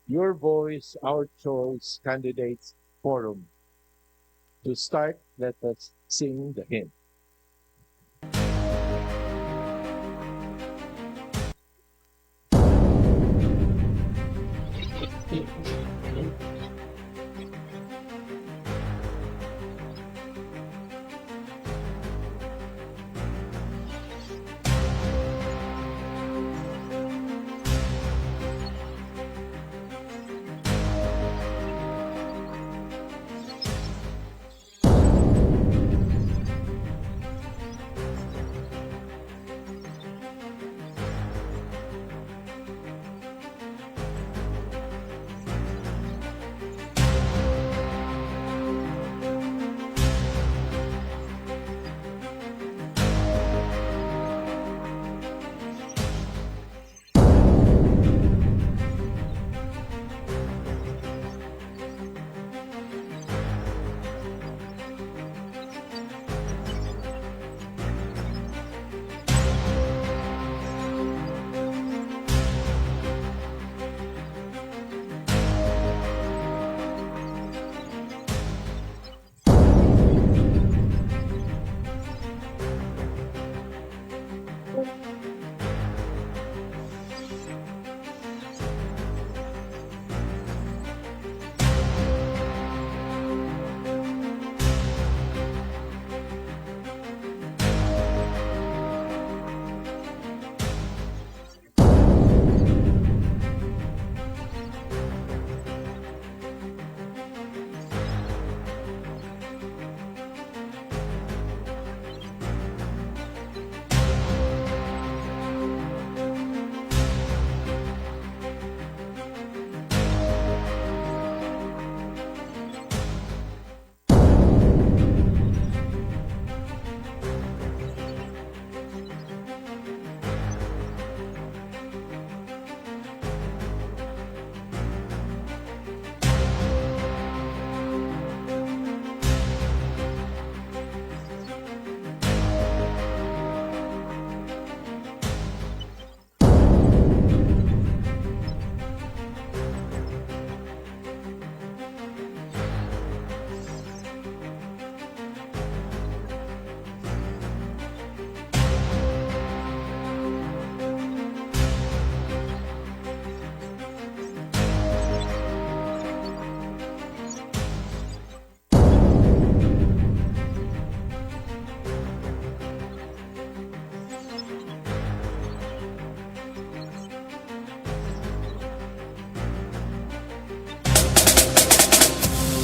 Your Voice, Our Choice Candidates Forum. To start, let us sing the hymn.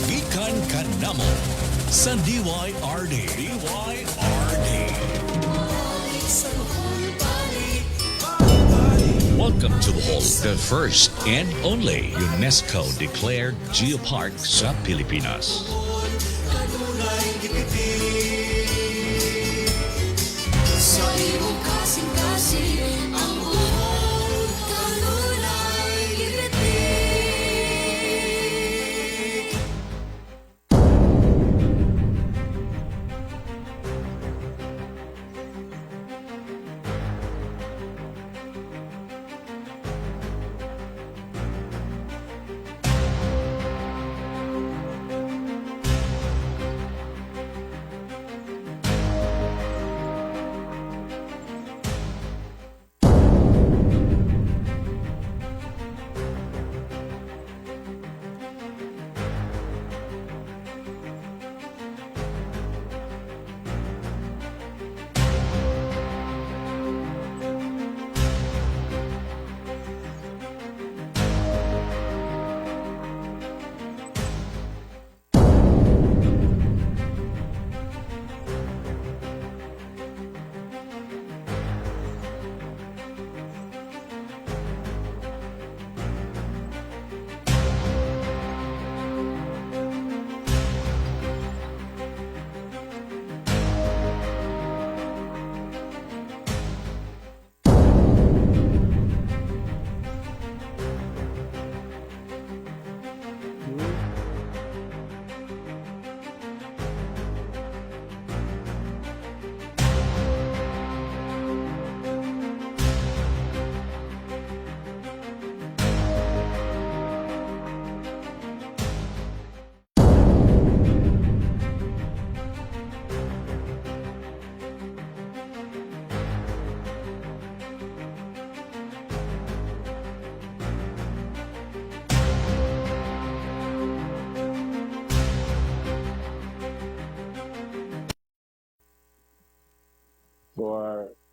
Gikan kanamo sa DYRD. Welcome to Bohol, the first and only UNESCO-declared geopark sa Pilipinas. Sa iyong kasing-kasing ang buhol kanunay libritik.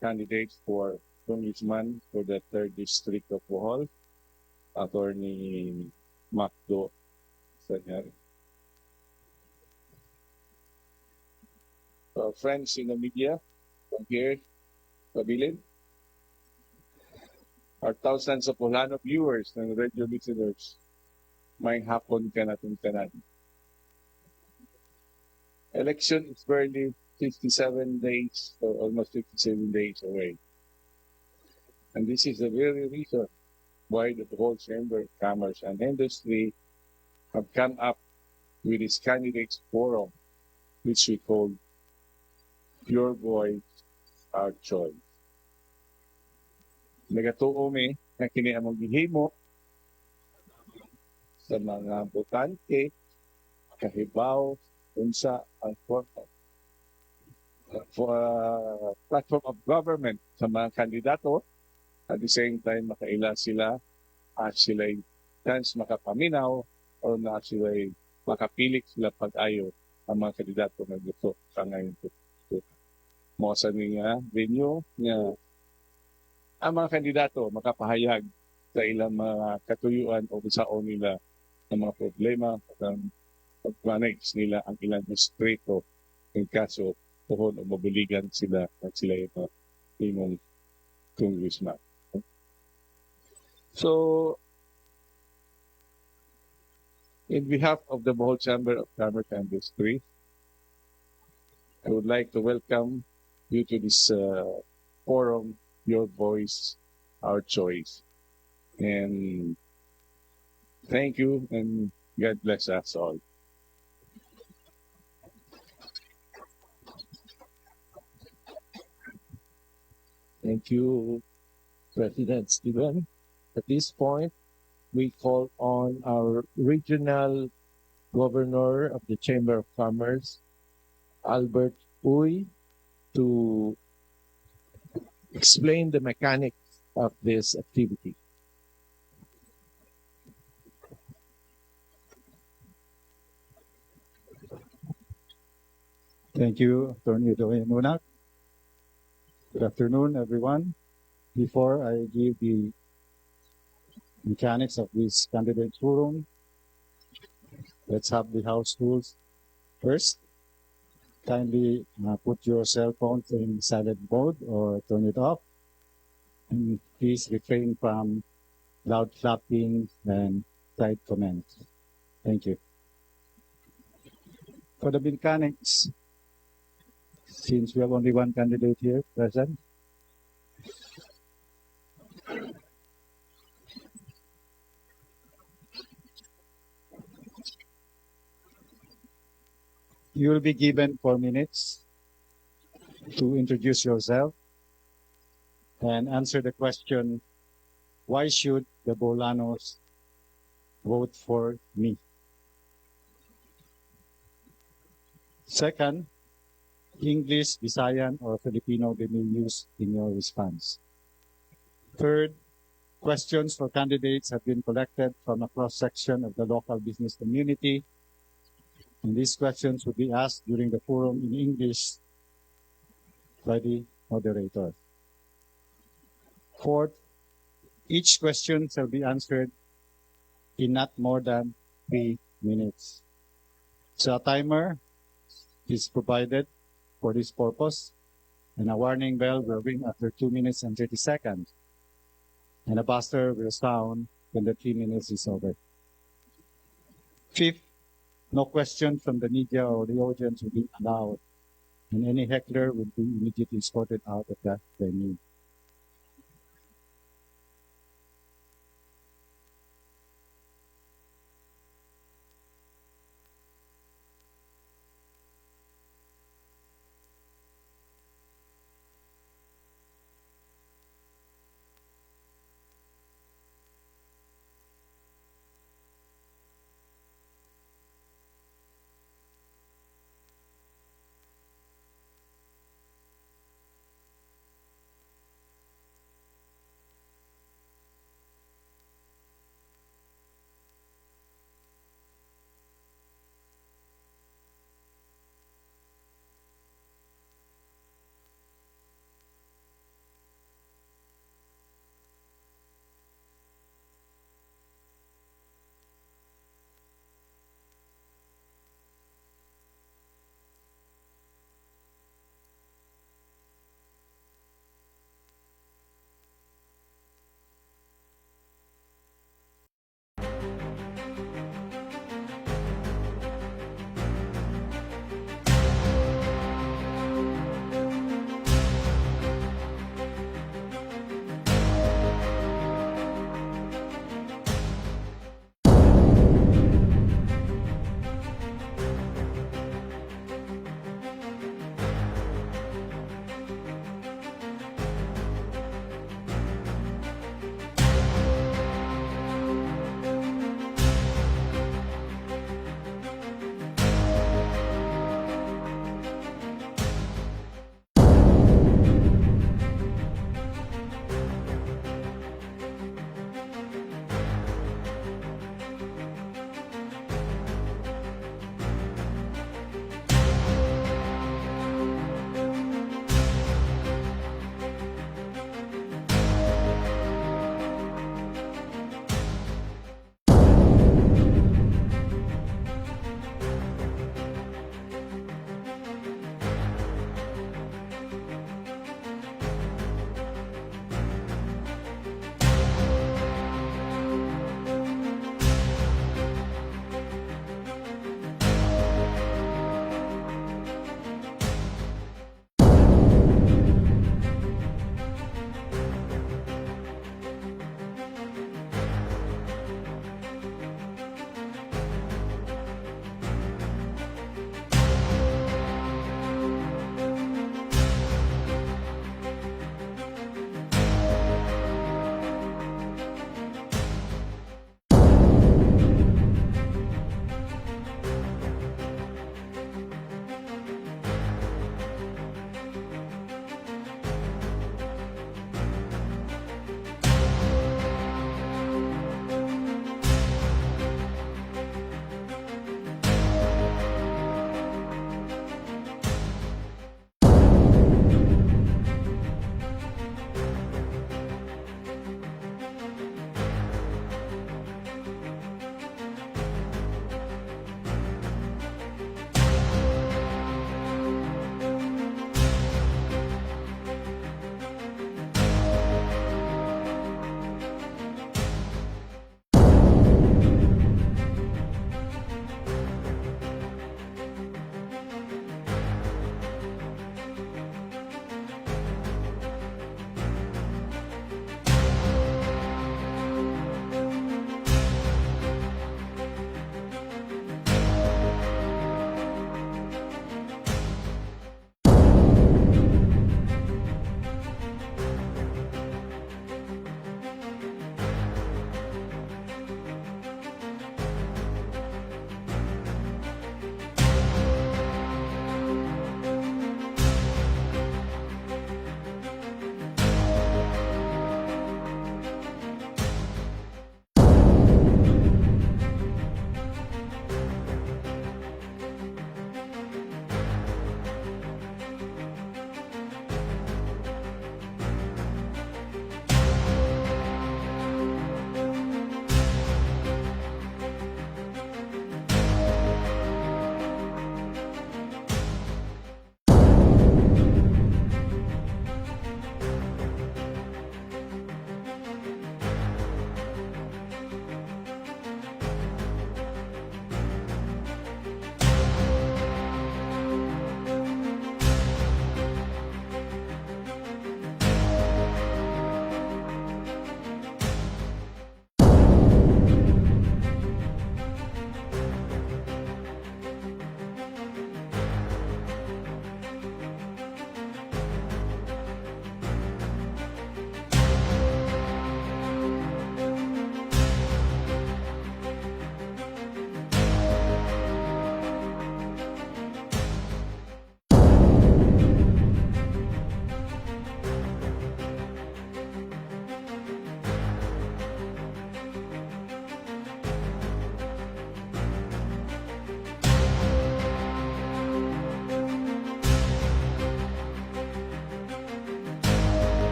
candidates for congressman for the 3rd District of Bohol, Attorney MAKDO. Castañares. Friends in the media from here, Pabilin, our thousands of Polano viewers and radio listeners, may hapon ka na tungkanan. Election is barely 57 days or almost 57 days away. And this is the very reason why the whole Chamber of Commerce and Industry have come up with this candidates forum, which we call Your Voice, Our Choice. Nagatuo mi na kini among gihimo sa mga botante kahibaw unsa ang platform of government sa mga kandidato. At the same time, makaila sila at sila'y chance makapaminaw o na sila'y makapilik sila pag-ayo ang mga kandidato na gusto sa ngayon. Mo sa nga venue nga ang mga kandidato makapahayag sa ilang mga katuyuan o saon nila ng mga problema at pag-manage nila ang ilang distrito in kaso tuhon o mabuligan sila at sila yung imong congressman. So, in behalf of the Bohol Chamber of Commerce and Industry, I would like to welcome you to this forum, Your Voice, Our Choice. And thank you and God bless us all. Thank you, President Stephen. At this point, we call on our regional governor of the Chamber of Commerce, Albert Uy, to explain the mechanics of this activity. Thank you, Attorney Doyemunak. Good afternoon, everyone. Before I give the mechanics of this candidate forum, let's have the House rules first. Kindly put your cell phones in silent mode or turn it off. And please refrain from loud clapping and side comments. Thank you. For the mechanics, since we have only one candidate here present, you will be given 4 minutes to introduce yourself and answer the question, why should the Bolanos vote for me? Second, English, Visayan, or Filipino will be used in your response. Third, questions for candidates have been collected from a cross-section of the local business community. And these questions will be asked during the forum in English by the moderator. Fourth, each question shall be answered in not more than 3 minutes. So a timer is provided for this purpose, and a warning bell will ring after 2 minutes and 30 seconds. And a buzzer will sound when the 3 minutes is over. Fifth, no questions from the media or the audience will be allowed, and any heckler will be immediately escorted out of that venue.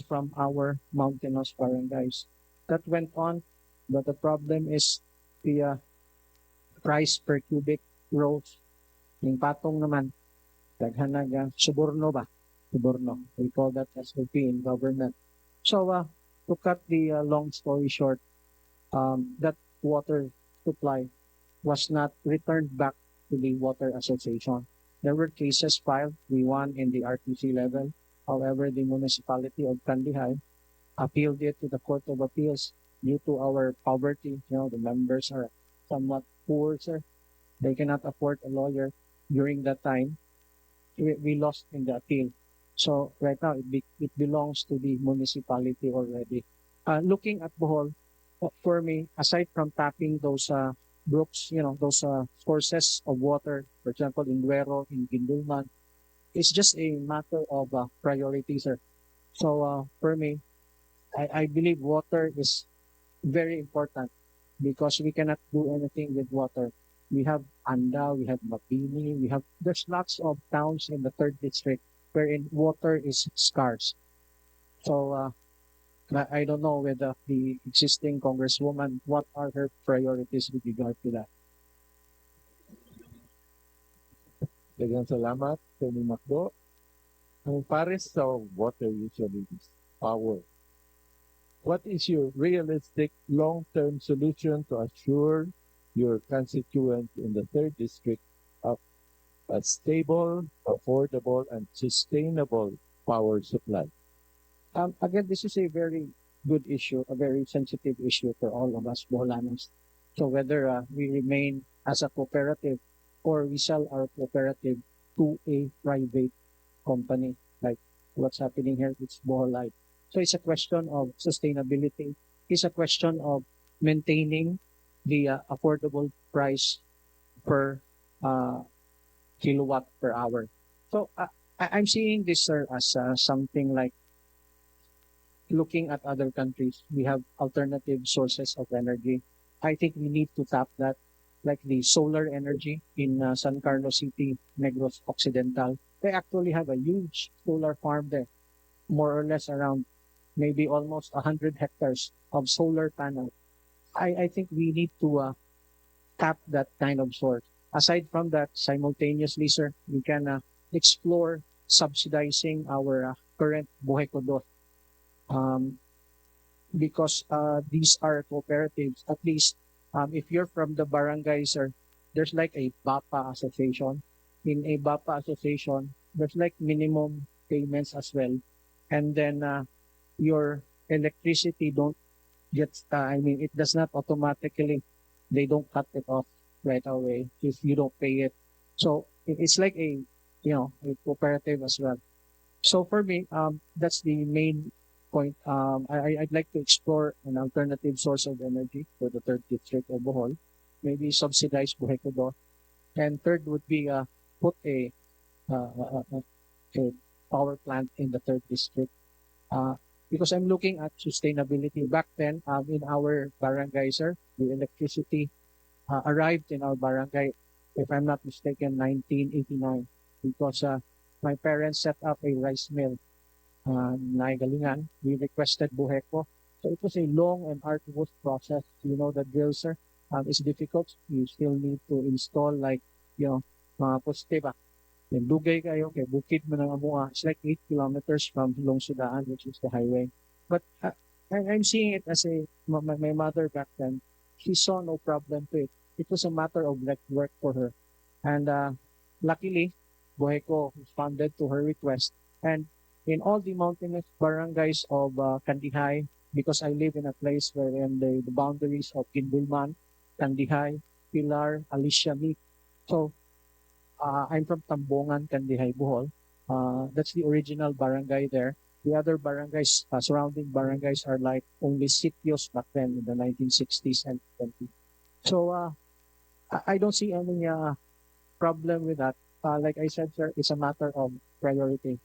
from our mountainous barangays. That went on, but the problem is the price per cubic rose. Yung patong naman, daghanaga, suborno ba? Suborno. We call that SOP in government. So, to cut the long story short, that water supply was not returned back to the Water Association. There were cases filed. We won in the RTC level. However, the municipality of Kandihay appealed it to the Court of Appeals due to our poverty. You know, the members are somewhat poor, sir. They cannot afford a lawyer. During that time, we lost in the appeal. So right now, it belongs to the municipality already. Looking at Bohol, for me, aside from tapping those brooks, you know, those sources of water, for example, in Duero, in Guindulman, it's just a matter of priorities, sir. So for me, I believe water is very important because we cannot do anything with water. We have Anda, we have Mabini, there's lots of towns in the third district wherein water is scarce. So I don't know whether the existing congresswoman, what are her priorities with regard to that? Daghang salamat, Atty. MAKDO. Ang pares sa water usually is power. What is your realistic long-term solution to assure your constituents in the third district of a stable, affordable, and sustainable power supply? Again, this is a very good issue, a very sensitive issue for all of us Boholanos. So whether we remain as a cooperative or we sell our cooperative to a private company, like what's happening here, it's Boholite. So it's a question of sustainability. It's a question of maintaining the affordable price per kilowatt per hour. So I'm seeing this, sir, as something like looking at other countries. We have alternative sources of energy. I think we need to tap that, like the solar energy in San Carlos City, Negros Occidental. They actually have a huge solar farm there, more or less around maybe almost 100 hectares of solar panel. I think we need to tap that kind of source. Aside from that, simultaneously, sir, we can explore subsidizing our current Buhay Ko Do. Because these are cooperatives, at least if you're from the barangay, sir, there's like a BAPA association. In a BAPA association, there's like minimum payments as well. And then your electricity don't get, it does not automatically, they don't cut it off right away if you don't pay it. So it's like a cooperative as well. So for me, that's the main point. I'd like to explore an alternative source of energy for the third district of Bohol, maybe subsidize Buhay Ko Do. And third would be put a power plant in the third district. Because I'm looking at sustainability. Back then, in our barangay, sir, the electricity arrived in our barangay, if I'm not mistaken, 1989, because my parents set up a rice mill, Naigalingan. We requested Buhay Ko. So it was a long and arduous process. You know the drill, sir. It's difficult. You still need to install like, mga poste ba. Then dugay kayo, kay bukid mo ng Amua. It's like 8 kilometers from Lungsudaan, which is the highway. But I'm seeing it as my mother back then, she saw no problem to it. It was a matter of like work for her. And luckily, Buhay Ko responded to her request. And in all the mountainous barangays of Kandihay, because I live in a place where in the boundaries of Guindulman, Kandihay, Pilar, Alicia meet. So I'm from Tambongan, Kandihay, Bohol. That's the original barangay there. The other barangays, surrounding barangays are like only sitios back then in the 1960s and 70s. So I don't see any problem with that. Like I said, sir, it's a matter of priority.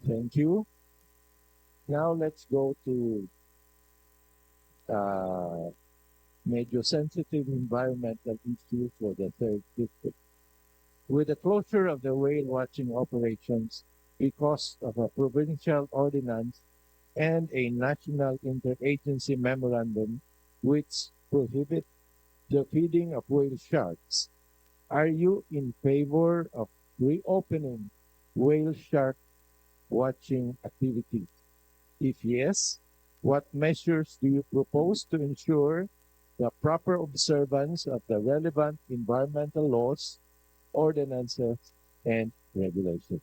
Thank you. Now let's go to medyo sensitive environmental issue for the third district. With the closure of the whale watching operations because of a provincial ordinance and a national interagency memorandum which prohibit the feeding of whale sharks. Are you in favor of reopening whale shark watching activities? If yes, what measures do you propose to ensure the proper observance of the relevant environmental laws, ordinances, and regulations?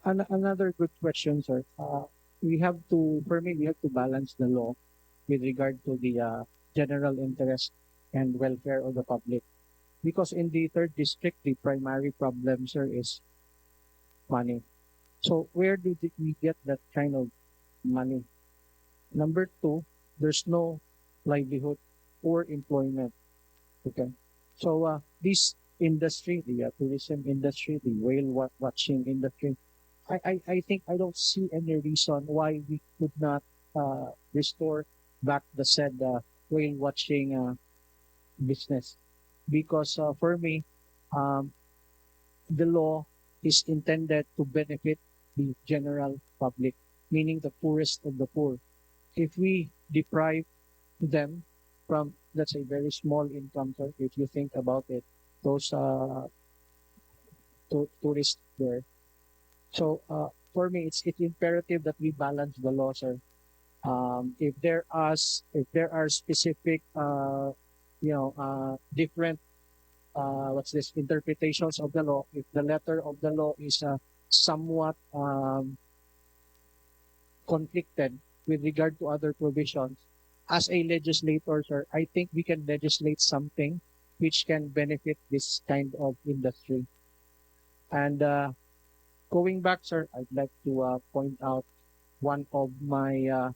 Another good question, sir. We have to, for me, we have to balance the law with regard to the general interest and welfare of the public. Because in the third district, the primary problem, sir, is money. So where do we get that kind of money? Number two, there's no livelihood or employment. Okay. So this industry, the tourism industry, the whale watching industry, I think I don't see any reason why we could not restore back the said whale watching business. Because for me, um, the law is intended to benefit the general public, meaning the poorest of the poor. If we deprive them from, let's say, very small income, sir, if you think about it, those tourists there. So for me, it's imperative that we balance the law, sir. If there are specific different what's this interpretations of the law, if the letter of the law is somewhat conflicted with regard to other provisions, as a legislator, sir, I think we can legislate something which can benefit this kind of industry. And going back, sir, I'd like to point out one of my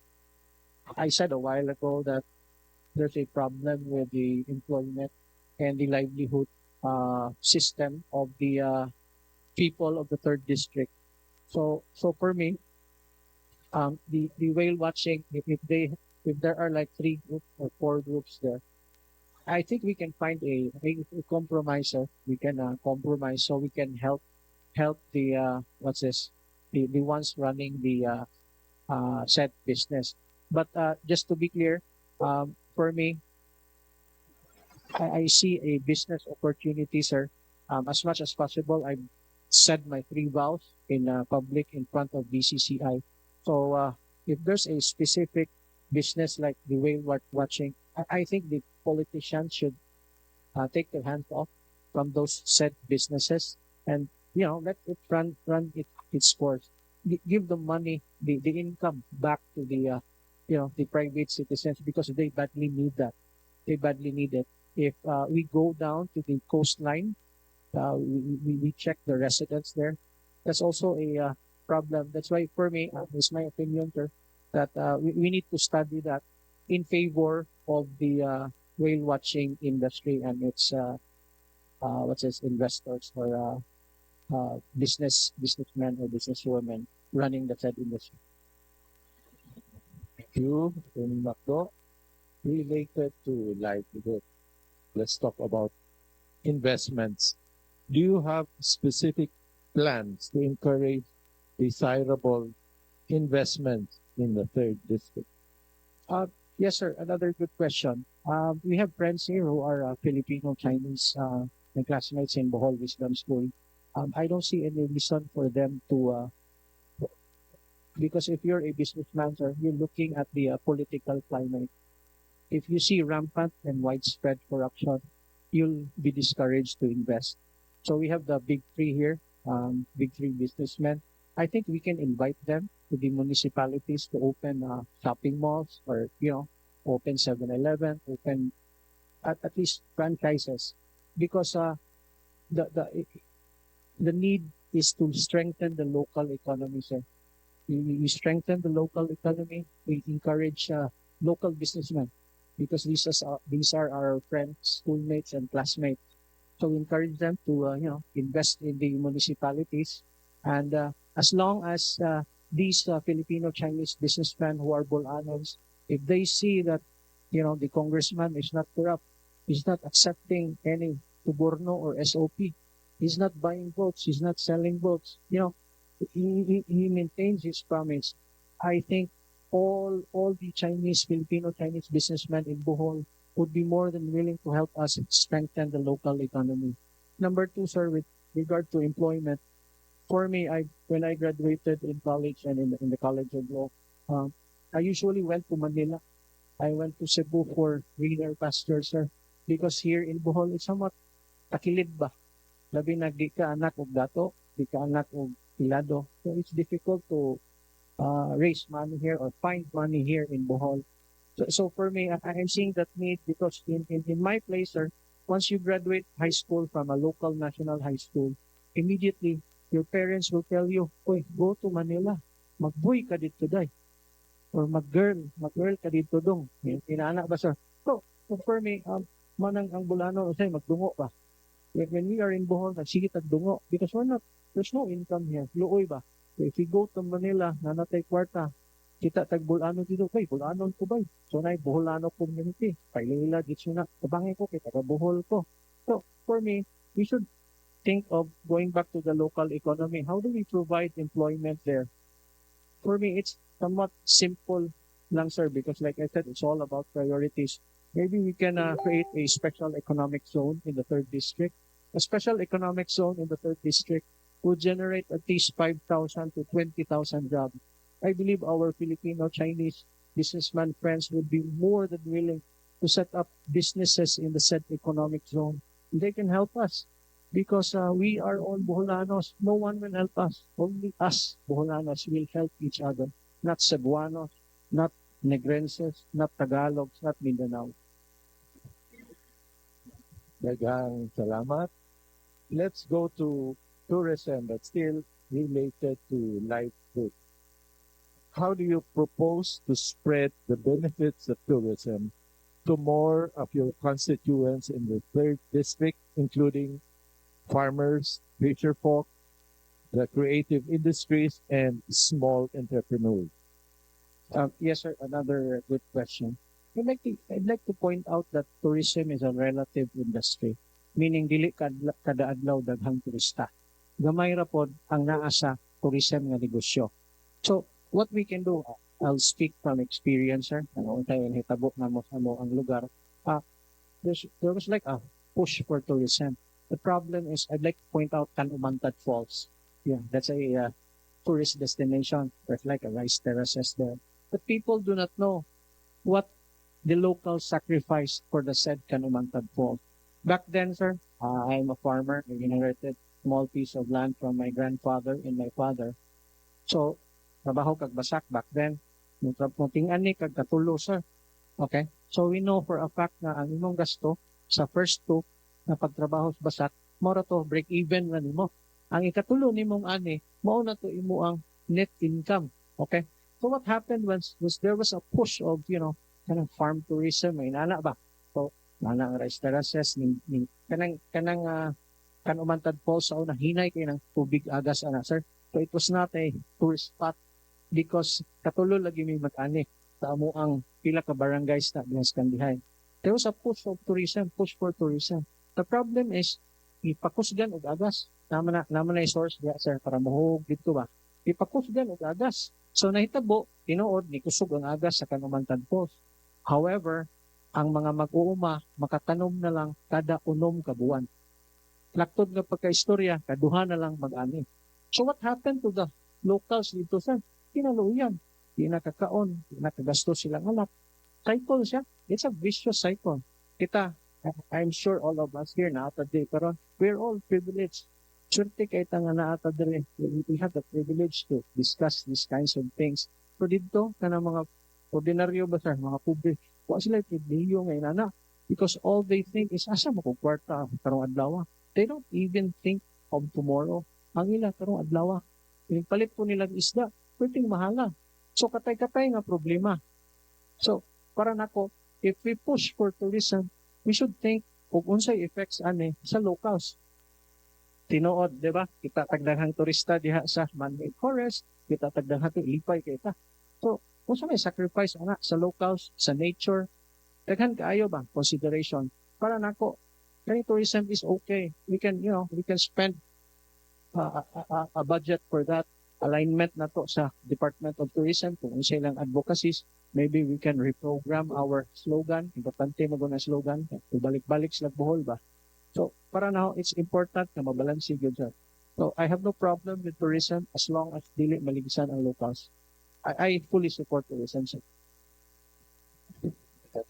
I said a while ago that there's a problem with the employment and the livelihood system of the people of the third district. So for me, the whale watching, if there are like three groups or four groups there, I think we can find a compromise. We can compromise so we can help the what's this the ones running the said business. But just to be clear, for me, I see a business opportunity, sir. As much as possible, I've said my three vows in public in front of BCCI. So if there's a specific business like the whale watching, I think the politicians should take their hands off from those said businesses and let it run its course. Give the money, the income back to the private citizens because they badly need that. They badly need it. If we go down to the coastline, we check the residents there. That's also a problem. That's why, for me, it's my opinion, sir, that we need to study that in favor of the whale watching industry and its investors or businessmen or businesswomen running the said industry. Thank you, Atty. MAKDO. Related to livelihood, let's talk about investments. Do you have specific plans to encourage desirable investments in the third district? Yes, sir. Another good question. We have friends here who are Filipino Chinese my classmates in Bohol Wisdom School. I don't see any reason for them to because if you're a businessman, sir, you're looking at the political climate. If you see rampant and widespread corruption, you'll be discouraged to invest. So we have the big three here, big three businessmen. I think we can invite them to the municipalities to open shopping malls or, open 7-Eleven, open at least franchises. Because the, the, the need is to strengthen the local economy, sir. We strengthen the local economy. We encourage local businessmen because these are our friends, schoolmates, and classmates. So we encourage them to invest in the municipalities, and as long as these Filipino Chinese businessmen who are Bolanos, if they see that the congressman is not corrupt, he's not accepting any tuborno or SOP, he's not buying votes, he's not selling votes, he maintains his promise. I think all the Filipino Chinese businessmen in Bohol would be more than willing to help us strengthen the local economy. Number two, sir, with regard to employment, for me, when I graduated in college and in the College of Law, I usually went to Manila. I went to Cebu for greener pastures, sir, because here in Bohol, it's somewhat takilid ba? Labi na di ka anak og dato, di ka anak og pilado. So it's difficult to raise money here or find money here in Bohol. So for me, I'm seeing that need because in my place, sir, once you graduate high school from a local national high school, immediately your parents will tell you, "Oy, go to Manila. Magboy ka dito day." Or mag-girl ka dito dong. Inaana ba, sir? So for me, manang ang bulano, say, magdungo ba? When we are in Bohol, nagsige tagdungo because there's no income here. Luoy ba? So if we go to Manila, nanatay kwarta, kita tagbulano dito, bay, bulanon ko bay. So na Boholano community. Pailila, dito na, kabangay ko, kita Bohol ko. So for me, we should think of going back to the local economy. How do we provide employment there? For me, it's somewhat simple lang, sir, because like I said, it's all about priorities. Maybe we can create a special economic zone in the 3rd district. A special economic zone in the 3rd district would generate at least 5,000 to 20,000 jobs. I believe our Filipino-Chinese businessman friends would be more than willing to set up businesses in the said economic zone. They can help us because we are all Boholanos. No one will help us. Only us Boholanos will help each other. Not Cebuanos, not Negrenses, not Tagalogs, not Mindanao. Daghang salamat. Let's go to tourism, but still related to livelihood. How do you propose to spread the benefits of tourism to more of your constituents in the 3rd district, including farmers, fisherfolk, the creative industries, and small entrepreneurs? Yes, sir. Another good question. I'd like to point out that tourism is a relative industry, meaning dili kada adlaw daghang turista. Gamay ra pod ang naa sa tourism nga negosyo. So, what we can do, I'll speak from experience, sir. Ano tayo hitabo na mo sa mo ang lugar. There was like a push for tourism. The problem is, I'd like to point out Canumantad Falls. Yeah, that's a tourist destination. There's like a rice terraces there. But people do not know what the locals sacrificed for the said Canumantad Falls. Back then, sir, I'm a farmer. I inherited small piece of land from my grandfather and my father. So, trabaho kag basak back then. Muting ani kag katulo, sir. Okay? So, we know for a fact na ang imong gasto sa first two na pagtrabaho sa basak, mora to break even na nimo. Ang ikatulo nimong ani, mao na to imo ang net income. Okay? So what happened was there was a push of, kind of farm tourism, may nana ba? So, nana ang rice terraces, kanang Canumantad Falls sa una, hinay kayo ng tubig agas, sir. So it was not a tourist spot because katulo lagi may mag-ani sa amo ang pila ka barangays na binaskandihay. There was a push for tourism. The problem is, ipakusgan og agas. Naman na source diya, sir, para mahug dito ba? Ipakusgan og agas. So nahitabo, tinuod, ni kusog ang agas sa Canumantad Falls. However, ang mga mag-uuma, makatanom na lang kada 6 ka buwan. Laktod nga pagkaistorya, kaduha na lang mag-ani. So what happened to the locals dito, sir? Kinaluyan. Di nakakaon, di nakagasto silang anak. Cycle siya. It's a vicious cycle. I'm sure all of us here na atad pero we're all privileged. Swerte kay nga naatad rin. We have the privilege to discuss these kinds of things. So dito, kanang mga ordinaryo ba, sir, mga pobre, wa sila pribilyo ngayon, ana. Because all they think is, asa mo kung kwarta karong adlaw. They don't even think of tomorrow. Ang ila karong adlaw. Palit po nilang isda, pwedeng mahala. So katay-katay nga problema. So, para nako, if we push for tourism, we should think kung unsay effects sa locals. Tinuod, di ba? Kita tagdaghang turista diha sa man-made forest, kita tagdaghang ilipay kita. So, kung sa may sacrifice sa locals, sa nature, daghan kaayo ba consideration para nako, kani tourism is okay. We can spend a budget for that. alignment na to sa Department of Tourism kung unsay lang advocacies, maybe we can reprogram our slogan. Importante mo na slogan, balik-balik sila Bohol ba. So para now it's important na mabalansi gyud siya. So I have no problem with tourism as long as dili maligsan ang locals. I fully support tourism, sir.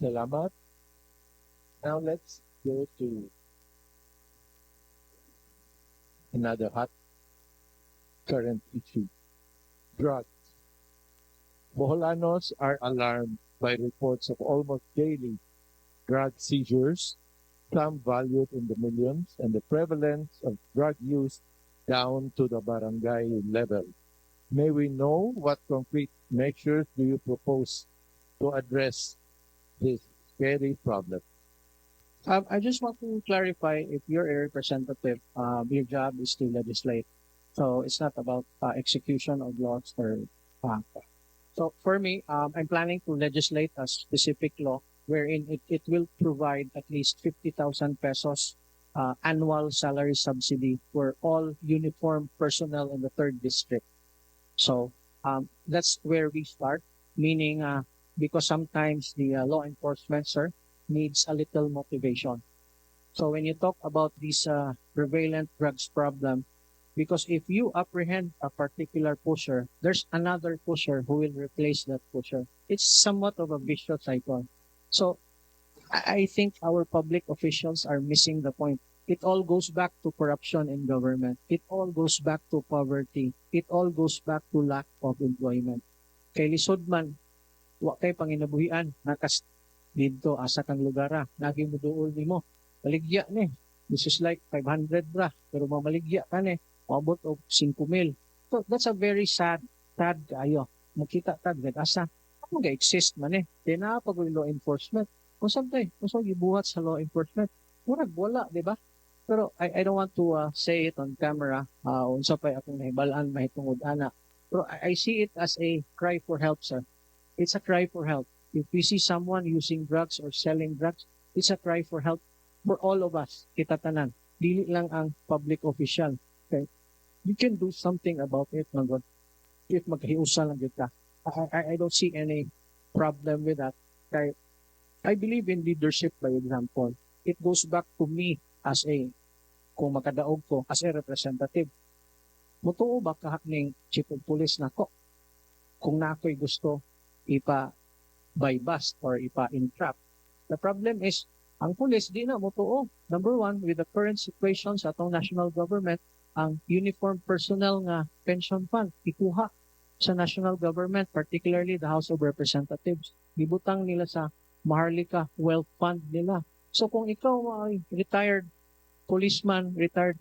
Salamat. Now let's go to another hot current issue. Drugs. Boholanos are alarmed by reports of almost daily drug seizures, some valued in the millions, and the prevalence of drug use down to the barangay level. May we know what concrete measures do you propose to address this scary problem? I just want to clarify, if you're a representative, your job is to legislate. So it's not about execution of laws or so for me, I'm planning to legislate a specific law wherein it will provide at least 50,000 pesos annual salary subsidy for all uniformed personnel in the 3rd district. So that's where we start, meaning because sometimes the law enforcement, sir, needs a little motivation. So when you talk about this prevalent drugs problem, because if you apprehend a particular pusher, there's another pusher who will replace that pusher. It's somewhat of a vicious cycle. So I think our public officials are missing the point. It all goes back to corruption in government. It all goes back to poverty. It all goes back to lack of employment. Kay lisod man, wa kay panginabuhian, nakas dito asa kang lugar naging muduol nimo. Baligya ni. This is like 500 bra, pero mamaligya ka ni. Abot og 5,000. So that's a very sad kayo. Makita tag asa ako ga-exist man Di na pag law enforcement. Kung sabay, kung so gibuhat sa law enforcement, murag wala, di ba? Pero I don't want to say it on camera. Unsa pay akong nahibalaan mahitungod ana. Pero I see it as a cry for help, sir. It's a cry for help. If we see someone using drugs or selling drugs, it's a cry for help for all of us. Kita tanan. Dili lang ang public official. Okay? You can do something about it, my God. If maghiusa lang kita. I don't see any problem with that. I believe in leadership by example. It goes back to me as kung makadaog ko, as a representative. Mutuo ba kahakning chief of police nako? Kung na ako'y gusto ipa-bypass or ipa-entrap. The problem is, ang police di na mutuo. Number one, with the current situation sa atong national government, ang uniform personnel nga pension fund ikuha sa national government, particularly the House of Representatives. Gibutang nila sa Maharlika Wealth Fund nila. So kung ikaw ay retired policeman, retired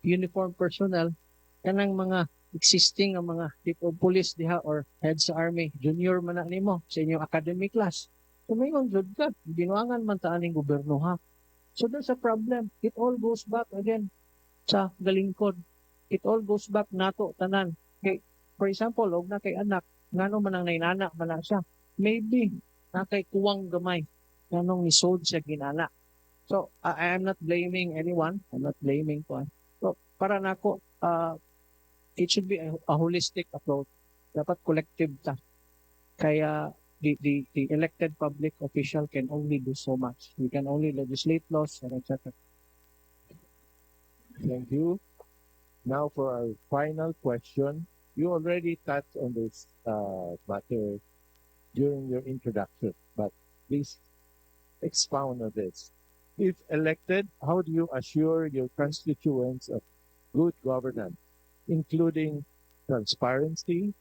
uniform personnel, kanang mga existing ang mga chief of police diha or head sa army, junior man na nimo sa inyong academic class. So may jud ka, binuangan man ta aning gobyerno ha. So there's a problem. It all goes back again sa galingkod. It all goes back nato tanan. Kay, for example, og na kay anak, ngano man ang nainana man na siya. Maybe na kay kuwang gamay, nganong nisold siya ginana. So I am not blaming anyone. I'm not blaming ko. So para nako, it should be a holistic approach. Dapat collective ta. Kaya the elected public official can only do so much. We can only legislate laws and etc. Thank you. Now for our final question. You already touched on this matter during your introduction, but please expound on this. If elected, how do you assure your constituents of good governance, including transparency,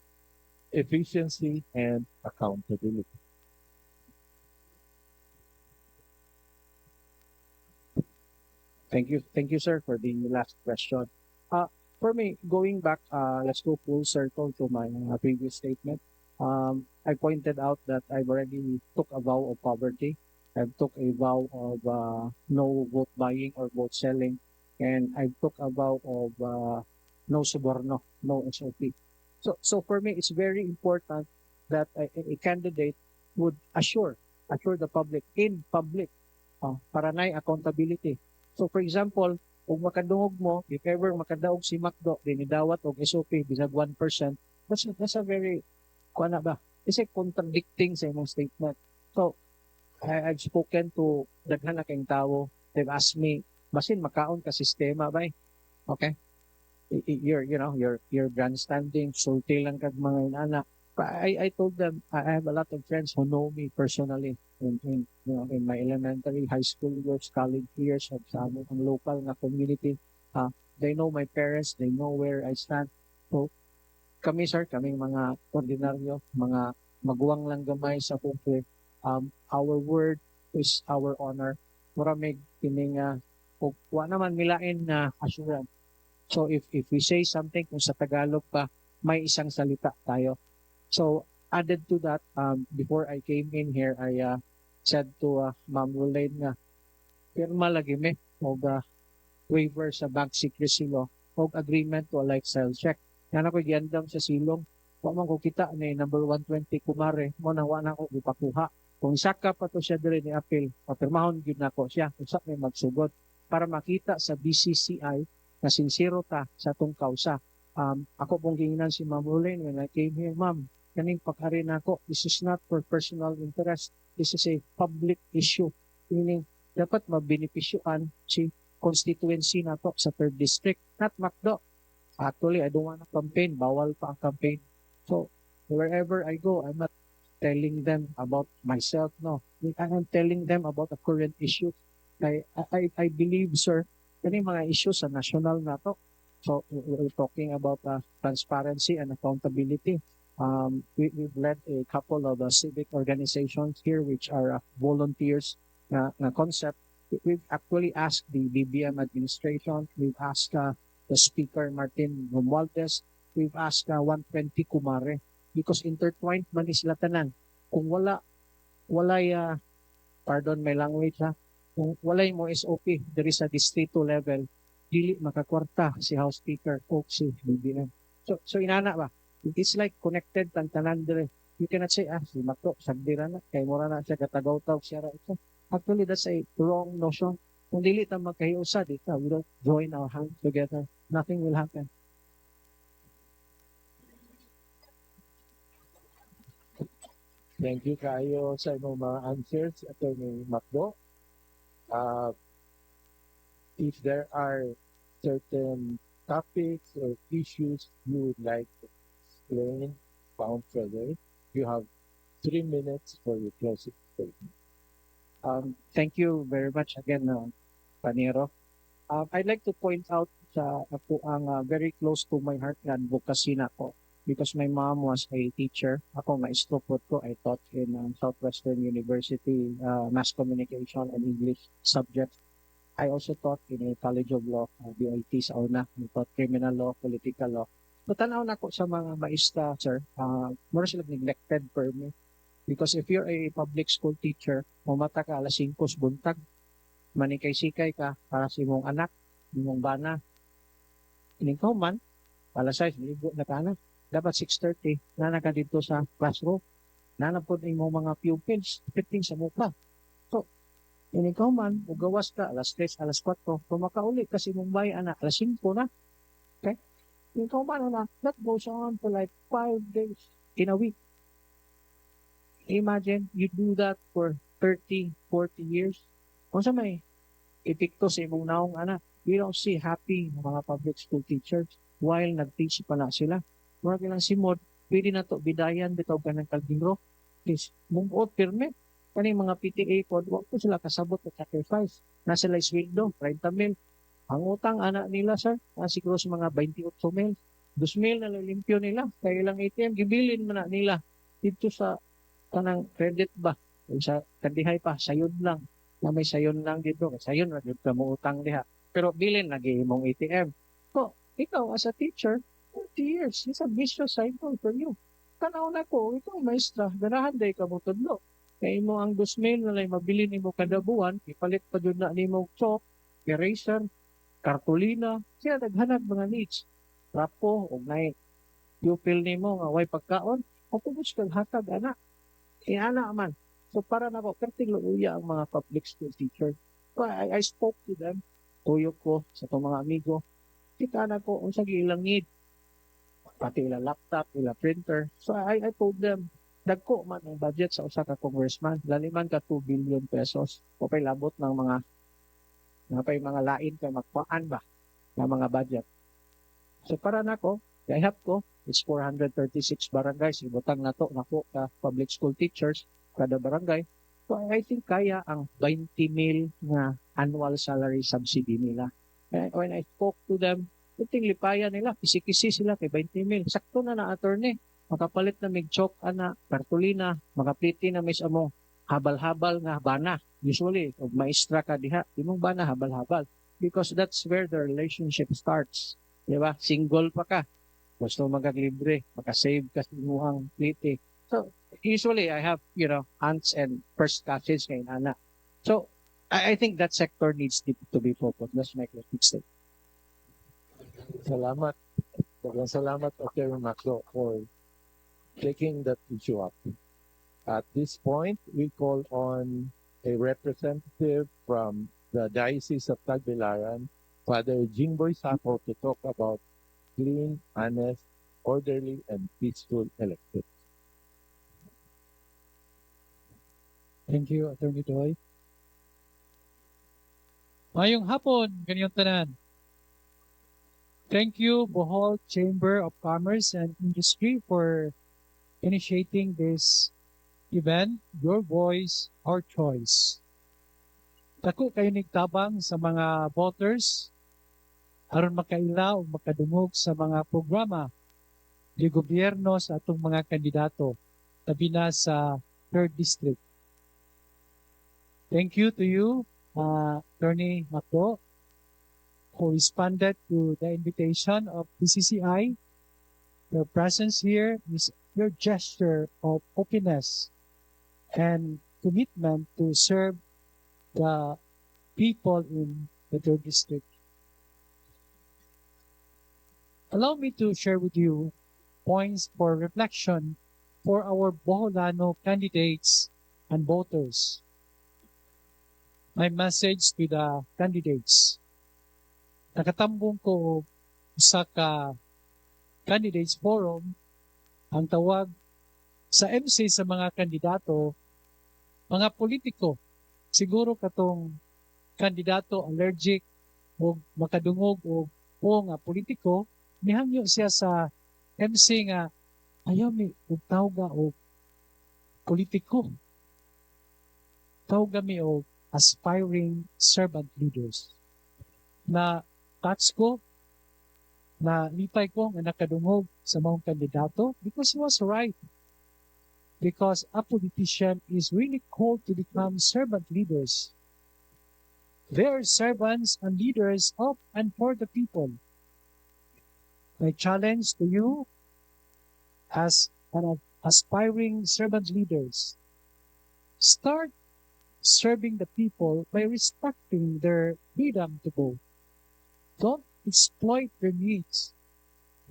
efficiency, and accountability? Thank you, sir, for the last question. For me, going back, let's go full circle to my previous statement. I pointed out that I've already took a vow of poverty. I've took a vow of no vote buying or vote selling, and I took a vow of no suborno, no SOP. So for me, it's very important that a candidate would assure the public in public para na accountability. So for example, ug makadungog mo, if ever makadaog si MAKDO, dinidawat og SOP bisag 1%, that's a very, kuana ba? It's a contradicting sa imong statement. So, I've spoken to daghan na kayong tao. They've asked me, basin makaon ka sistema ba? Okay? You're grandstanding, sulti lang kag mga inana. I told them I have a lot of friends who know me personally in my elementary, high school years, college years, at sa among local na community. They know my parents, they know where I stand. So, kami sir, kaming mga ordinaryo, mga maguwang lang gamay sa pumpre. Our word is our honor. Maramig kining wa naman milain na assurance. So if we say something kung sa Tagalog pa, may isang salita tayo. So added to that, before I came in here, I said to Ma'am Roulaine nga, pirma lagi me og waiver sa bank secrecy law og agreement to a lifestyle check. Yan ako giandam sa silong. Wa man ko kita ni number 120 kumare, mo na wa na ko gipakuha. Kung isaka pa to siya dire ni appeal, papirmahon gyud nako siya usa may magsugod para makita sa BCCI na sincero ta sa atong kausa. Ako pong ginginan si Ma'am Roulaine when I came here, Ma'am, kaning pakari nako, this is not for personal interest. This is a public issue. Meaning, dapat mabenepisyoan si constituency nato sa 3rd district, not MAKDO. Actually, I don't want to campaign. Bawal pa ang campaign. So, wherever I go, I'm not telling them about myself, no. I am telling them about the current issues. I believe, sir, kani mga issues sa national na to. So, we're talking about transparency and accountability. We've led a couple of civic organizations here which are volunteers na concept. We've actually asked the BBM administration, we've asked the Speaker Martin Romualdez, we've asked 120 Kumare because intertwined man is tanan. Kung walay pardon my language kung walay mo SOP there is a distrito level, dili makakwarta si House Speaker o si BBM. So inana ba? It's like connected tanan dire. You cannot say si Mato sagdira na kay mura na siya katagaw-taw siya ra ito. Actually that's a wrong notion. Kung dili ta magkahiusa dito, we don't join our hands together, nothing will happen. Thank you kayo sa inyong mga answers, Atty. MAKDO. If there are certain topics or issues you would like to explain, found further, you have 3 minutes for your closing statement. Thank you very much again, Panero. I'd like to point out sa ako ang very close to my heart na advocacy na ako because my mom was a teacher. Ako maestro po ko. I taught in Southwestern University Mass Communication and English subjects. I also taught in a College of Law, BIT sa una. I taught criminal law, political law. So tanaw na ko sa mga maestra, sir, more sila neglected per me. Because if you're a public school teacher, mamata ka alas 5 buntag, manikay-sikay ka para sa imong anak, imong bana. Iningkaw man, alas 6, ligo na ka na. Dapat 6:30, nana ka dito sa classroom. Nana po imong mga pupils, fitting sa mukha. So, iningkaw man, ugawas ka, alas 3, alas 4, kung makauli kasi mong bayan anak, alas 5 na. Okay? Iningkaw man na, that goes on for like 5 days in a week. Imagine, you do that for 30, 40 years. Kung sa may epekto sa imong naong anak, we don't see happy mga public school teachers while nag-teach pa na sila. Mura lang simod, pwede na to bidayan, bitaw ka ng kalbingro. Please, mungkot, pirme. Kani mga PTA pod, wag po sila kasabot at sacrifice. Nasa sila sweldo, 30 mil. Ang utang anak nila, sir, siguro sa mga 28 mil. 2,000 na limpyo nila. Kaya ilang ATM, gibilin mo na nila dito sa kanang credit ba? Sa kandihay pa, sayon lang. Na may sayon lang dito. Sayon, ragod ka mo utang diha. Pero bilin, nag-iimong ATM. So, ikaw as a teacher, 40 years, it's a vicious cycle for you. Tanaw na ko, ikaw maestra, ganahan day ka mo tudlo. Kaya mo ang 2,000 na lang mabili ni mo kada buwan, ipalit pa dyan na ni mo chalk, eraser, kartulina, siya naghanap mga needs. Rapo, o na pupil ni mo, nga way pagkaon, o kubos kang hatag, anak. Ana man. So para na ko, perting luya ang mga public school teachers. So I spoke to them. tuyok ko sa itong mga amigo, kita na ko unsa ilang need, pati ila laptop, ila printer. So I told them, dagko man ang budget sa usa ka congressman, laliman ka 2 billion pesos. O pay labot ng mga lain kay magpaan ba ng mga budget. So para nako, gayhap ko, it's 436 barangays, ibutang nato nako ka public school teachers kada barangay. So I think kaya ang 20 mil na annual salary subsidy nila. When I spoke to them, puting lipayan nila, kisi-kisi sila kay 20 mil. Sakto na attorney, makapalit na mig-chok ana, kartulina, makapliti na mis amo habal-habal nga bana. Usually, og maestra ka diha, imong bana habal-habal because that's where the relationship starts. Di ba? Single pa ka. Gusto magaglibre, makasave ka sa imuhang pliti. So, usually I have, aunts and first cousins ngayon, anak. So, I think that sector needs to be focused. That's my quick statement. Salamat. Daghang salamat, Atty. MAKDO, for taking that issue up. At this point, we call on a representative from the Diocese of Tagbilaran, Father Jingboy Saco, to talk about clean, honest, orderly, and peaceful elections. Thank you, Atty. Doy. Mayong hapon, ganyong tanan. Thank you, Bohol Chamber of Commerce and Industry, for initiating this event, Your Voice, Our Choice. Dako kayo nigtabang sa mga voters aron makaila o makadungog sa mga programa di gobyerno sa atong mga kandidato tabi na sa 3rd District. Thank you to you, Atty. MAKDO, who responded to the invitation of BCCI. Your presence here is your gesture of openness and commitment to serve the people in the 3rd District. Allow me to share with you points for reflection for our Boholano candidates and voters. My message to the candidates. Nakatambong ko sa candidates forum ang tawag sa MC sa mga kandidato, mga politiko. Siguro katong kandidato allergic o makadungog o nga politiko, nihangyo siya sa MC nga ayaw mi og tawga og politiko. Tawga mi og aspiring servant leaders. Na touch ko, na lipay ko nga nakadungog sa mga kandidato because he was right. Because a politician is really called to become servant leaders. They are servants and leaders of and for the people. My challenge to you as an aspiring servant leaders, start serving the people by respecting their freedom to vote. Don't exploit their needs.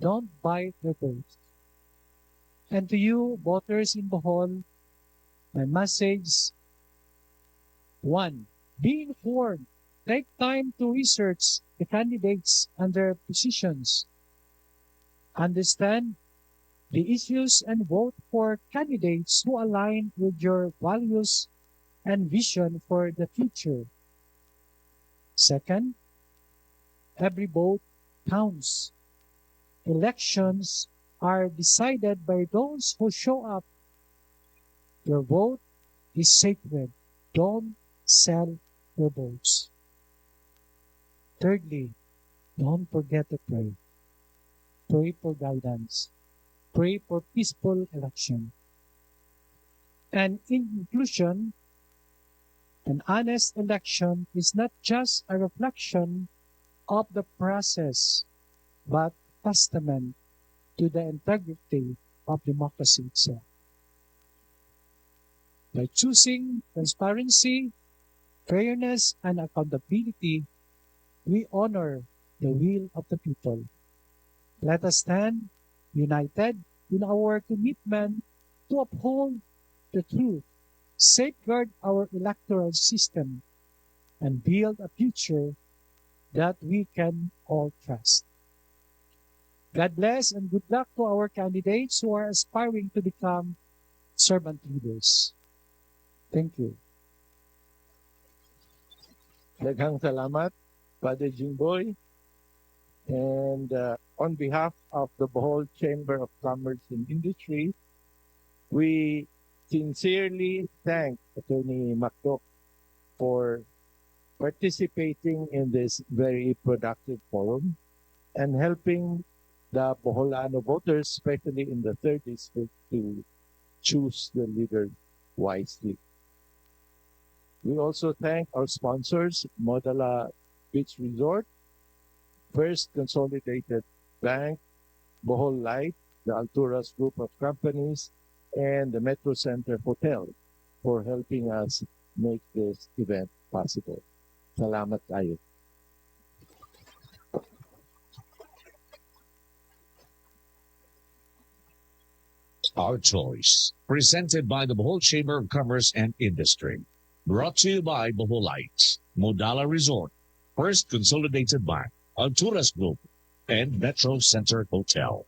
Don't buy their votes. And to you, voters in Bohol, my message, 1, be informed. Take time to research the candidates and their positions. Understand the issues and vote for candidates who align with your values and vision for the future. Second, every vote counts. Elections are decided by those who show up. Your vote is sacred. Don't sell your votes. Thirdly, don't forget to pray. Pray for guidance. Pray for peaceful election. And in conclusion, an honest election is not just a reflection of the process, but testament to the integrity of democracy itself. By choosing transparency, fairness, and accountability, we honor the will of the people. Let us stand united in our commitment to uphold the truth, safeguard our electoral system, and build a future that we can all trust. God bless and good luck to our candidates who are aspiring to become servant leaders. Thank you. Daghang salamat, Father Jingboy. And on behalf of the Bohol Chamber of Commerce and Industry, we sincerely thank Attorney MAKDO for participating in this very productive forum and helping the Boholano voters, especially in the 3rd district, to choose the leader wisely. We also thank our sponsors, Modala Beach Resort, First Consolidated Bank, Bohol Light, the Alturas Group of Companies, and the Metro Center Hotel for helping us make this event possible. Salamat kayo. Our Choice, presented by the Bohol Chamber of Commerce and Industry. Brought to you by Bohol Lights, Modala Resort, First Consolidated Bank, Alturas Group, and Metro Center Hotel.